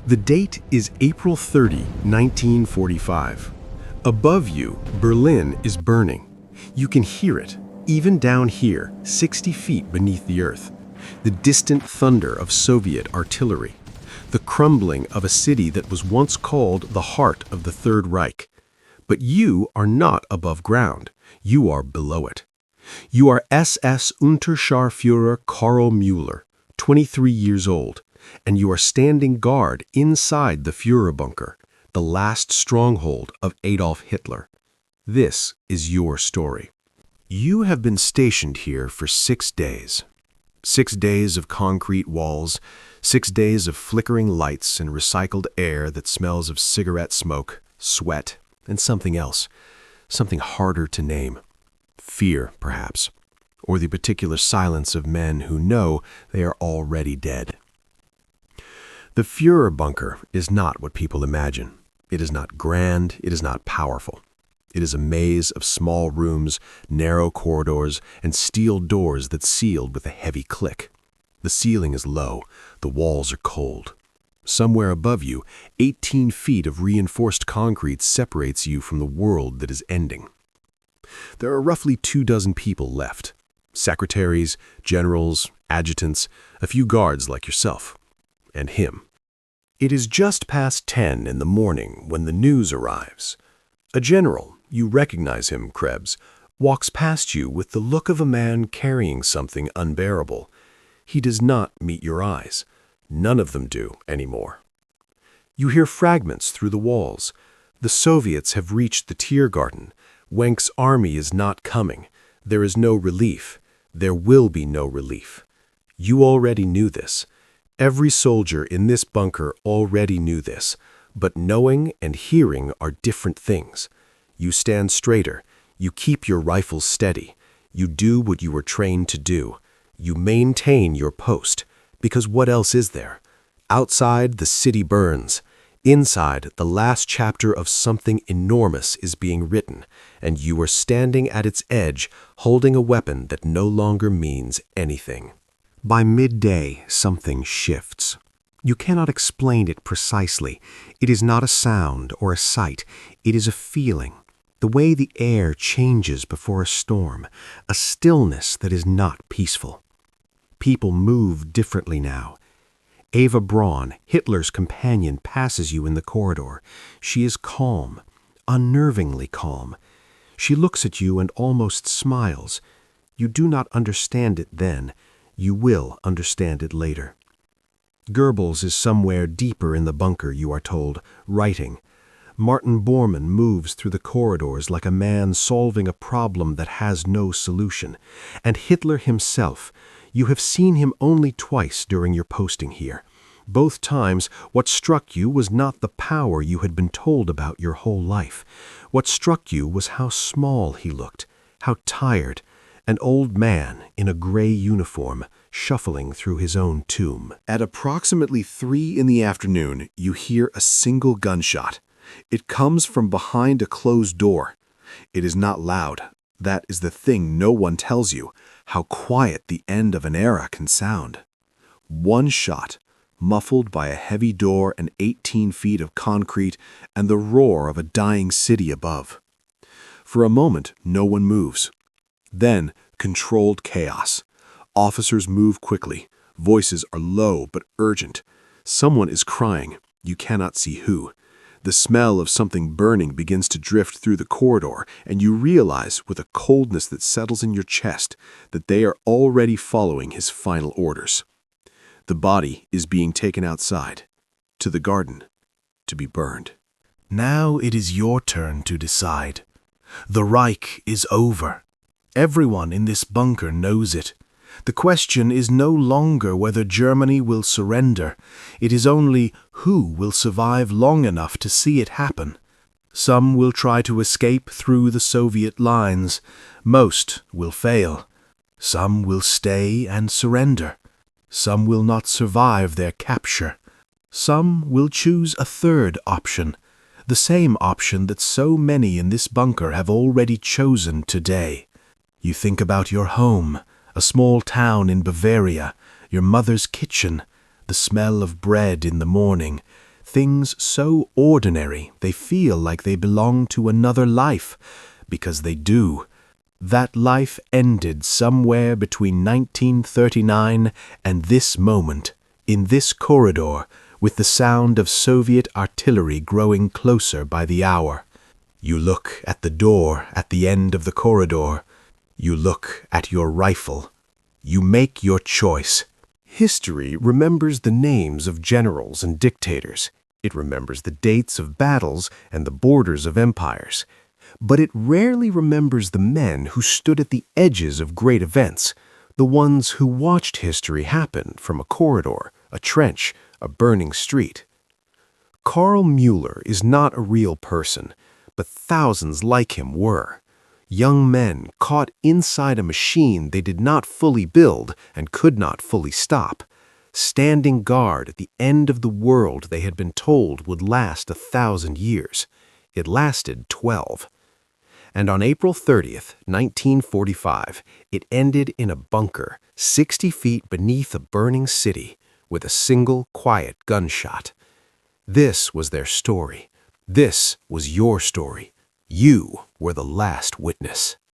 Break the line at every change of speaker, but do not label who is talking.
The date is April 30, 1945. Above you, Berlin is burning. You can hear it, even down here, 60 feet beneath the earth. The distant thunder of Soviet artillery. The crumbling of a city that was once called the heart of the Third Reich. But you are not above ground. You are below it. You are SS-Unterscharführer Karl Müller, 23 years old, and you are standing guard inside the Führerbunker, the last stronghold of Adolf Hitler. This is your story. You have been stationed here for 6 days. 6 days of concrete walls, 6 days of flickering lights and recycled air that smells of cigarette smoke, sweat, and something else, something harder to name. Fear, perhaps, or the particular silence of men who know they are already dead. The Führerbunker is not what people imagine. It is not grand, it is not powerful. It is a maze of small rooms, narrow corridors, and steel doors that sealed with a heavy click. The ceiling is low, the walls are cold. Somewhere above you, 18 feet of reinforced concrete separates you from the world that is ending. There are roughly 24 people left. Secretaries, generals, adjutants, a few guards like yourself. And him. It is just past 10 in the morning when the news arrives. A general, you recognize him, Krebs, walks past you with the look of a man carrying something unbearable. He does not meet your eyes. None of them do anymore. You hear fragments through the walls. The Soviets have reached the Tiergarten. Wenck's army is not coming. There is no relief. There will be no relief. You already knew this. Every soldier in this bunker already knew this, but knowing and hearing are different things. You stand straighter, you keep your rifles steady, you do what you were trained to do. You maintain your post, because what else is there? Outside, the city burns. Inside, the last chapter of something enormous is being written, and you are standing at its edge, holding a weapon that no longer means anything. By midday, something shifts. You cannot explain it precisely. It is not a sound or a sight. It is a feeling. The way the air changes before a storm, a stillness that is not peaceful. People move differently now. Eva Braun, Hitler's companion, passes you in the corridor. She is calm, unnervingly calm. She looks at you and almost smiles. You do not understand it then. You will understand it later. Goebbels is somewhere deeper in the bunker, you are told, writing. Martin Bormann moves through the corridors like a man solving a problem that has no solution. And Hitler himself, you have seen him only twice during your posting here. Both times, what struck you was not the power you had been told about your whole life. What struck you was how small he looked, how tired, an old man in a gray uniform, shuffling through his own tomb. At approximately 3 in the afternoon, you hear a single gunshot. It comes from behind a closed door. It is not loud. That is the thing no one tells you, how quiet the end of an era can sound. One shot, muffled by a heavy door and 18 feet of concrete and the roar of a dying city above. For a moment, no one moves. Then, controlled chaos. Officers move quickly. Voices are low but urgent. Someone is crying. You cannot see who. The smell of something burning begins to drift through the corridor, and you realize, with a coldness that settles in your chest, that they are already following his final orders. The body is being taken outside, to the garden, to be burned.
Now it is your turn to decide. The Reich is over. Everyone in this bunker knows it. The question is no longer whether Germany will surrender. It is only who will survive long enough to see it happen. Some will try to escape through the Soviet lines. Most will fail. Some will stay and surrender. Some will not survive their capture. Some will choose a third option, the same option that so many in this bunker have already chosen today. You think about your home, a small town in Bavaria, your mother's kitchen, the smell of bread in the morning, Things so ordinary they feel like they belong to another life, because they do. That life ended somewhere between 1939 and this moment, in this corridor, with the sound of Soviet artillery growing closer by the hour. You look at the door at the end of the corridor. You look at your rifle. You make your choice.
History remembers the names of generals and dictators. It remembers the dates of battles and the borders of empires. But it rarely remembers the men who stood at the edges of great events, the ones who watched history happen from a corridor, a trench, a burning street. Karl Müller is not a real person, but thousands like him were. Young men caught inside a machine they did not fully build and could not fully stop, standing guard at the end of the world they had been told would last 1,000 years. It lasted 12. And on April 30th, 1945, it ended in a bunker 60 feet beneath a burning city with a single quiet gunshot. This was their story. This was your story. You were the last witness.